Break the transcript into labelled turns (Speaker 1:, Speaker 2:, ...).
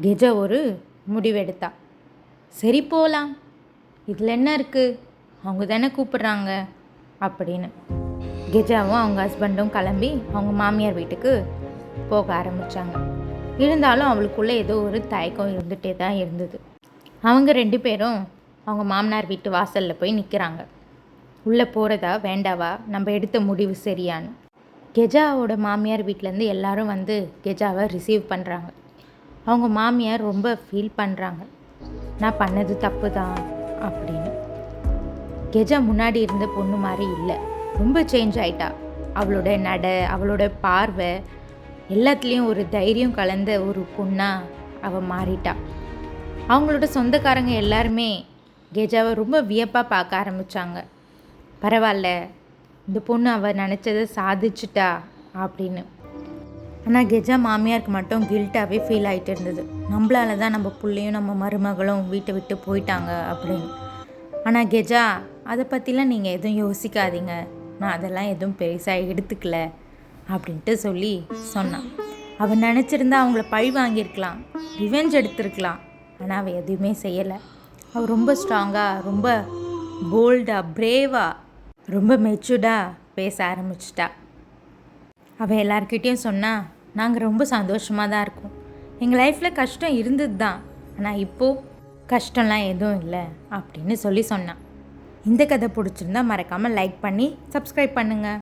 Speaker 1: கெஜா ஒரு முடிவெடுத்தா. சரி போகலாம், இதில் என்ன இருக்குது, அவங்க தானே கூப்பிட்றாங்க அப்படின்னு. கெஜாவும் அவங்க ஹஸ்பண்டும் கிளம்பி அவங்க மாமியார் வீட்டுக்கு போக ஆரம்பித்தாங்க. இருந்தாலும் அவளுக்குள்ளே ஏதோ ஒரு தயக்கம் இருந்துகிட்டே தான் இருந்தது. அவங்க 2 பேரும் அவங்க மாமனார் வீட்டு வாசலில் போய் நிற்கிறாங்க. உள்ளே போகிறதா வேண்டாவா, நம்ம எடுத்த முடிவு சரியான்னு. கெஜாவோட மாமியார் வீட்டிலேருந்து எல்லாரும் வந்து கெஜாவை ரிசீவ் பண்ணுறாங்க. அவங்க மாமியார் ரொம்ப ஃபீல் பண்ணுறாங்க, நான் பண்ணது தப்பு தான் அப்படின்னு. கெஜா முன்னாடி இருந்த பொண்ணு மாதிரி இல்லை, ரொம்ப சேஞ்ச் ஆயிட்டா. அவளோட நடை, அவளோட பார்வை எல்லாத்துலேயும் ஒரு தைரியம் கலந்த ஒரு பொண்ணாக அவள் மாறிட்டா. அவங்களோட சொந்தக்காரங்க எல்லாருமே கெஜாவை ரொம்ப வியப்பாக பார்க்க ஆரம்பித்தாங்க. பரவாயில்ல, இந்த பொண்ணு அவள் நினச்சதை சாதிச்சிட்டா அப்படின்னு. ஆனால் கெஜா மாமியாருக்கு மட்டும் கில்ட்டாகவே ஃபீல் ஆகிட்டு இருந்தது. நம்மளால தான் நம்ம பிள்ளையும் நம்ம மருமகளும் வீட்டை விட்டு போயிட்டாங்க அப்படின்னு. ஆனால் கெஜா, அதை பற்றிலாம் நீங்கள் எதுவும் யோசிக்காதீங்க, நான் அதெல்லாம் எதுவும் பெருசாக எடுத்துக்கல அப்படின்ட்டு சொல்லி சொன்னான். அவள் நினச்சிருந்தா அவங்கள பழி வாங்கியிருக்கலாம், ரிவெஞ்ச் எடுத்திருக்கலாம். ஆனால் அவள் எதுவுமே செய்யலை. அவள் ரொம்ப ஸ்ட்ராங்காக, ரொம்ப போல்டாக, பிரேவாக, ரொம்ப மெச்சூர்டாக பேச ஆரம்பிச்சிட்டா. அவள் எல்லார்கிட்டேயும் சொன்னால், நாங்கள் ரொம்ப சந்தோஷமாக தான் இருக்கோம், எங்கள் லைஃப்பில் கஷ்டம் இருந்தது தான், ஆனால் இப்போது கஷ்டம்லாம் எதுவும் இல்லை அப்படின்னு சொல்லி சொன்னான். இந்த கதை பிடிச்சிருந்தா மறக்காமல் லைக் பண்ணி சப்ஸ்கிரைப் பண்ணுங்கள்.